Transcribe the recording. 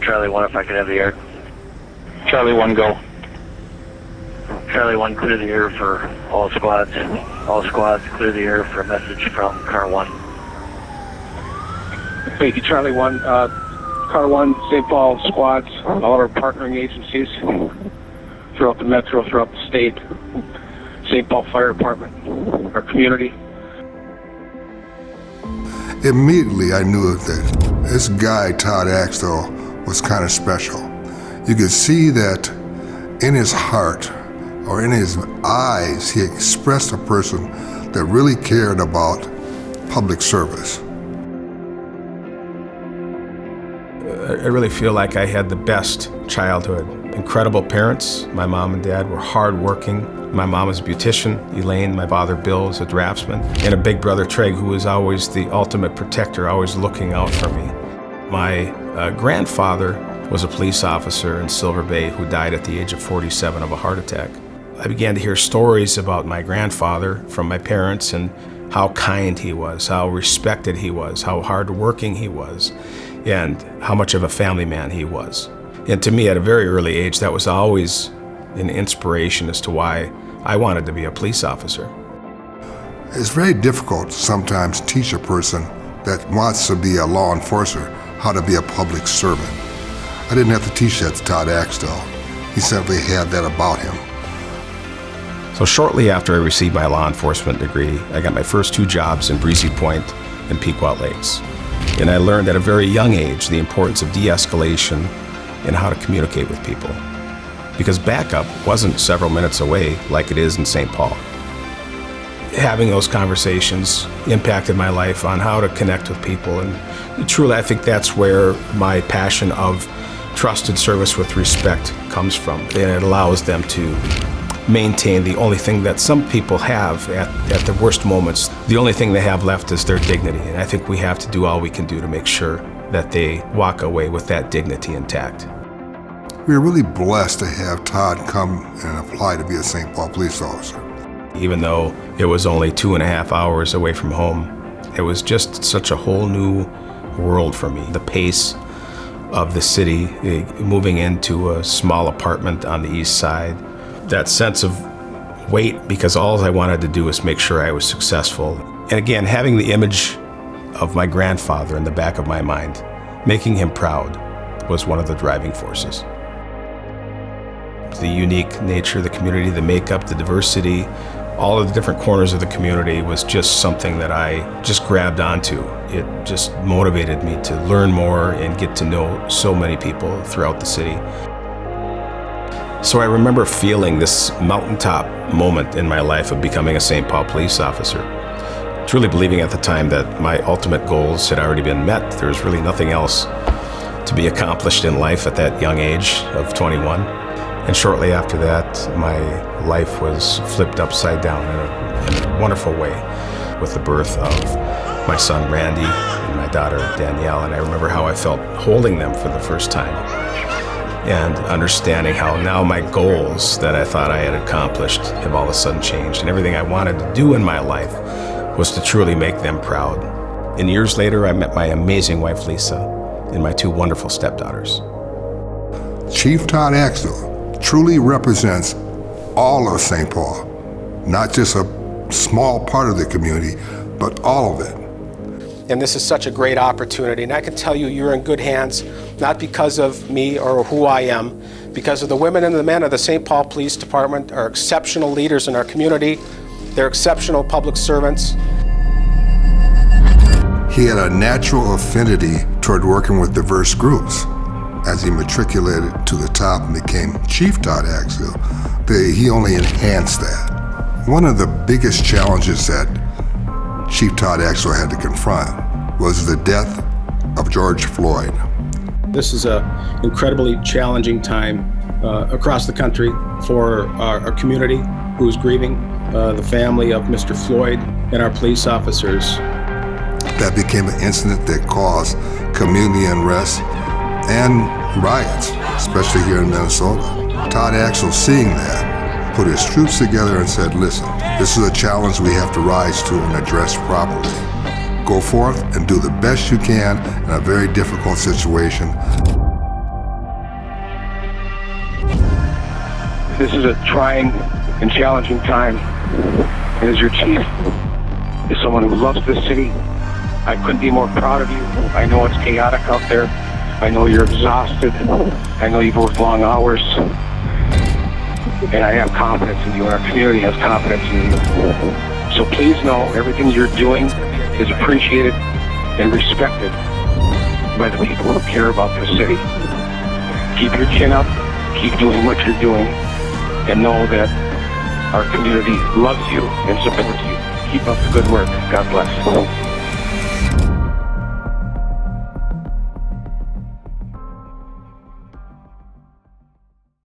Charlie 1, if I could have the air. Charlie 1, go. Charlie 1, clear the air for all squads. All squads, clear the air for a message from Car 1. Thank you, Charlie 1. Car 1, St. Paul squads, all of our partnering agencies throughout the metro, throughout the state, St. Paul Fire Department, our community. Immediately I knew that this guy, Todd Axtell, was kind of special. You could see that in his heart or in his eyes, he expressed a person that really cared about public service. I really feel like I had the best childhood. Incredible parents. My mom and dad were hardworking. My mom was a beautician. Elaine, my father Bill, was a draftsman. And a big brother Treg, who was always the ultimate protector, always looking out for me. My grandfather was a police officer in Silver Bay who died at the age of 47 of a heart attack. I began to hear stories about my grandfather from my parents and how kind he was, how respected he was, how hardworking he was, and how much of a family man he was. And to me, at a very early age, that was always an inspiration as to why I wanted to be a police officer. It's very difficult to sometimes teach a person that wants to be a law enforcer how to be a public servant. I didn't have to teach that to Todd Axtell. He simply had that about him. So shortly after I received my law enforcement degree, I got my first 2 jobs in Breezy Point and Pequot Lakes. And I learned at a very young age the importance of de-escalation and how to communicate with people. Because backup wasn't several minutes away like it is in St. Paul. Having those conversations impacted my life on how to connect with people, and truly I think that's where my passion of trusted service with respect comes from. And it allows them to maintain the only thing that some people have at the worst moments. The only thing they have left is their dignity, and I think we have to do all we can do to make sure that they walk away with that dignity intact. We are really blessed to have Todd come and apply to be a St. Paul police officer. Even though it was only 2.5 hours away from home, it was just such a whole new world for me. The pace of the city, moving into a small apartment on the east side, that sense of weight, because all I wanted to do was make sure I was successful. And again, having the image of my grandfather in the back of my mind, making him proud, was one of the driving forces. The unique nature of the community, the makeup, the diversity, all of the different corners of the community was just something that I just grabbed onto. It just motivated me to learn more and get to know so many people throughout the city. So I remember feeling this mountaintop moment in my life of becoming a St. Paul police officer, truly believing at the time that my ultimate goals had already been met. There was really nothing else to be accomplished in life at that young age of 21. And shortly after that, my life was flipped upside down in a wonderful way with the birth of my son Randy and my daughter Danielle. And I remember how I felt holding them for the first time and understanding how now my goals that I thought I had accomplished have all of a sudden changed, and everything I wanted to do in my life was to truly make them proud. And years later, I met my amazing wife Lisa and my 2 wonderful stepdaughters. Chief Todd Axtell truly represents all of St. Paul, not just a small part of the community, but all of it. And this is such a great opportunity, and I can tell you you're in good hands, not because of me or who I am, because of the women and the men of the St. Paul Police Department are exceptional leaders in our community. They're exceptional public servants. He had a natural affinity toward working with diverse groups. As he matriculated to the top and became Chief Todd Axtell, he only enhanced that. One of the biggest challenges that Chief Todd Axtell had to confront was the death of George Floyd. This is an incredibly challenging time across the country for our community who is grieving the family of Mr. Floyd and our police officers. That became an incident that caused community unrest and riots, especially here in Minnesota. Todd Axtell, seeing that, put his troops together and said, listen, this is a challenge we have to rise to and address properly. Go forth and do the best you can in a very difficult situation. This is a trying and challenging time. And as your chief, as someone who loves this city, I couldn't be more proud of you. I know it's chaotic out there. I know you're exhausted. I know you've worked long hours. And I have confidence in you, and our community has confidence in you. So please know everything you're doing is appreciated and respected by the people who care about this city. Keep your chin up, keep doing what you're doing, and know that our community loves you and supports you. Keep up the good work. God bless.